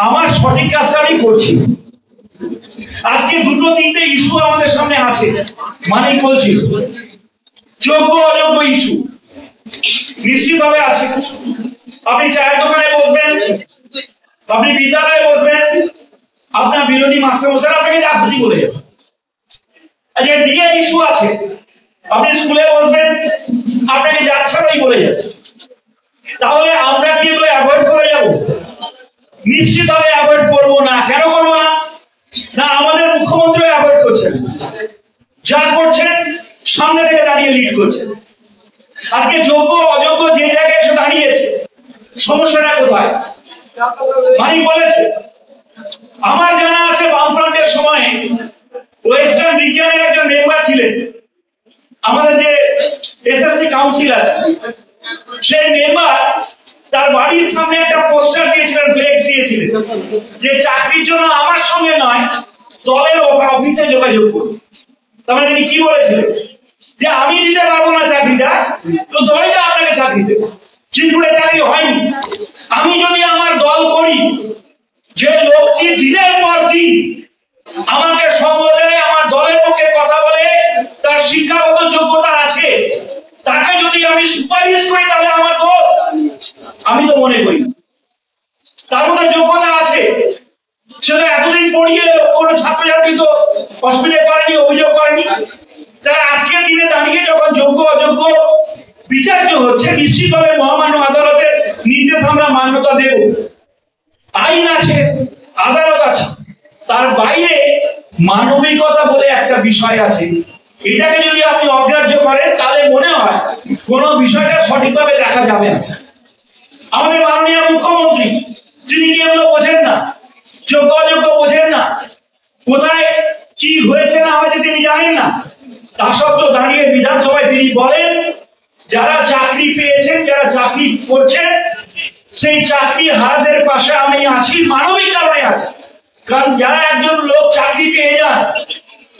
আমার সঠিক কাজটা আমি করছি। আজকে দুটো তিনটে ইস্যু আমাদের সামনে আছে, মানেই বলছি যোগ্য অযোগ্য ইস্যু নিশ্চিতভাবে আছে। আপনি চায়ের দোকানে বসবেন, আপনি বিদ্যালয়ে বসবেন, আপনার বিরোধী মাস্টারমশাই আপনাকে যা খুশি বলে যাবে। আজকে ডিএ ইস্যু আছে, আপনি স্কুলে বসবেন, আপনাকে যাচ্ছেনই বলে যাবে। তাহলে আমরা কি এগুলো অ্যাভয়েড করে যাব? নিশ্চিতভাবে অ্যাভয়েড করবো না। কেন করবো না? না, আমাদের মুখ্যমন্ত্রী অ্যাভয়েড করছেন, যা করছেন সামনে থেকে দাঁড়িয়ে লিড করছেন। আজকে যোগ্য অযোগ্য যে জায়গায় এসে দাঁড়িয়েছে, সমস্যাটা কোথায়? মানিক বলেছে, আমার জানা আছে বামফ্রন্টের সময় ওয়েস্টার্ন রিজিয়নের একজন মেম্বার ছিলেন, আমাদের যে এসএসসি কাউন্সিল আছে, সেই মেম্বার তার বাড়ির সামনে একটা পোস্টার দিয়েছিলেন, ফ্লেক্স দিয়েছিলেন যে চাকরির জন্য আমার সঙ্গে নয়, দলের অফিসে যোগাযোগ করুন। তার মানে তিনি কি বলেছিলেন? যে আমি দিতে পারবো না চাকরিটা, তো দলটা আপনাকে চাকরি দেবে। চিরপুরে চাকরি হয়নি। আমি যদি আমার দল করি, যে লোকটি দিনের পর দিন আমাকে সঙ্গ দেয়, আমার দলের পক্ষে কথা বলে, তার শিক্ষাগত যোগ্যতা আছে, তাকে যদি আমি সুপারিশ করি তাহলে আমার দোষ? আমি তো মনে করি তার মধ্যে যোগ্যতা আছে। সেটা এতদিন পড়িয়ে কোনো ছাত্রছাত্রী তো অসুবিধা করেনি, অভিযোগ করেনি। তারা আজকের দিনে দাঁড়িয়ে যখন যোগ্য অযোগ্য বিচার্য হচ্ছে, নিশ্চিতভাবে মহামান্য আদালতের নির্দেশ আমরা মান্যতা দেব। আইন আছে, আদালত আছে, তার বাইরে মানবিকতা বলে একটা বিষয় আছে। এটাকে যদি আপনি অগ্রাহ্য করেন, তাহলে মনে হয় কোন বিষয়টা সঠিকভাবে দেখা যাবে না। আমাদের মাননীয় মুখ্যমন্ত্রী, তিনি কি এগুলো বোঝেন না? যোগ্য অযোগ্য বোঝেন না? কোথায় কি হয়েছে না হয়েছে তিনি জানেন না? তা সত্ত্বেও দাঁড়িয়ে বিধানসভায় তিনি বলেন, যারা চাকরি পেয়েছেন, যারা চাকরি করছেন, সেই চাকরি হারাদের পাশে আমি আছি, মানবিক কারণে আছি। কারণ যারা একজন লোক চাকরি পেয়ে যান,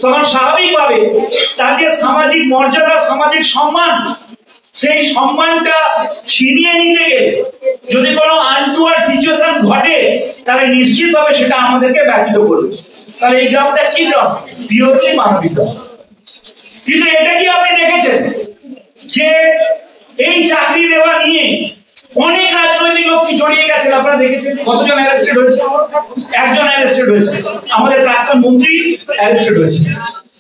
তখন স্বাভাবিকভাবে তাকে সামাজিক মর্যাদা, সামাজিক সম্মান, সেই সম্মানটা ছিনিয়ে নিতে গেলে যদি কোনো আনটুয়ার্ড সিচুয়েশন ঘটে, তাহলে নিশ্চিতভাবে সেটা আমাদেরকে ব্যথিত করবে। তাহলে এই গ্রামটা কি গ্রাম? পিওরলি মানবিক গ্রাম। কিন্তু এটা কি আপনি দেখেছেন যে এই চাকরি দেওয়া নিয়ে অনেক রাজনৈতিক লোক কি জড়িয়ে গেছেন? আপনারা দেখেছেন কতজন অ্যারেস্টেড হয়েছে? একজন অ্যারেস্টেড হয়েছে, আমাদের প্রাক্তন মন্ত্রী অ্যারেস্টেড হয়েছে।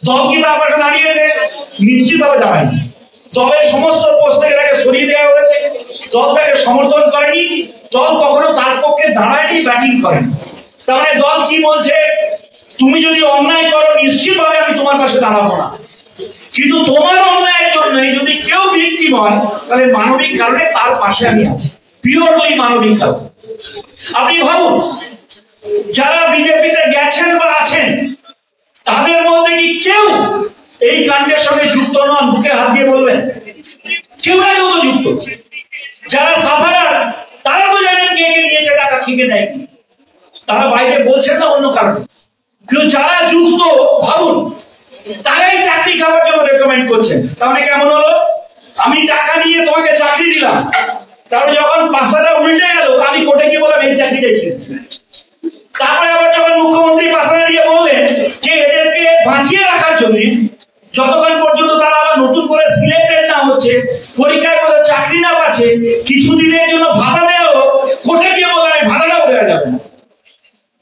দল কি তার পাশে দাঁড়িয়েছে? নিশ্চিতভাবে দাঁড়ায়নি। দলের সমস্ত পোস্ট থেকে তাকে সরিয়ে দেওয়া হয়েছে, দল তাকে সমর্থন করেনি, দল কখনো তার পক্ষে দাঁড়ায়নি, ব্যাটিং করেনি। তার মানে দল কি বলছে? তুমি যদি অন্যায় করো, নিশ্চিতভাবে আমি তোমার পাশে দাঁড়াবো না, কিন্তু তোমার অন্যায়ের জন্য যদি কেউ ভিকটিম হয়, তাহলে মানবিক কারণে তার পাশে আমি আছি। পিওরলি মানবিক কারণ। আপনি ভাবুন, যারা বিজেপিতে গেছেন বা আছেন, তাদের মধ্যে কি কেউ এই কাণ্ডের সঙ্গে যুক্ত নন? বুকে হাত দিয়ে বলবেন কেউ না কেউ তো যুক্ত। যারা সাফারার, তারা তো জানেন কে কে নিয়েছে টাকা, কে দেয়নি, তারা বাইরে বলছেন না অন্য কারণে। কিন্তু যারা যুক্ত, ভাবুন, তারাই চাকরি খাওয়ার জন্য রেকমেন্ড করছেন। তাহলে কেমন হলো? আমি টাকা নিয়ে তোমাকে চাকরি দিলাম, তারপরে যখন পাশাটা উল্টে গেল, আমি কোর্টে গিয়ে বললাম এই চাকরিটা কি। তারপরে আবার যখন মুখ্যমন্ত্রী পাশাটা দিয়ে বললেন যে এদেরকে বাঁচিয়ে রাখার জন্য, যতক্ষণ পর্যন্ত তারা আবার নতুন করে সিলেক্টেড না হচ্ছে, পরীক্ষায় বসে চাকরি না পাচ্ছে, কিছুদিনের জন্য ভাতা দেওয়া হোক, কোর্টে গিয়ে বললাম এই ভাতাটাও দেওয়া যাবে না।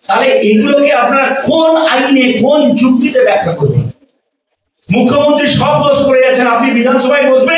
তাহলে এগুলোকে আপনারা কোন আইনে, কোন যুক্তিতে ব্যাখ্যা করবেন? মুখ্যমন্ত্রী সব দোষ করে যাচ্ছেন। আপনি বিধানসভায় বসবেন,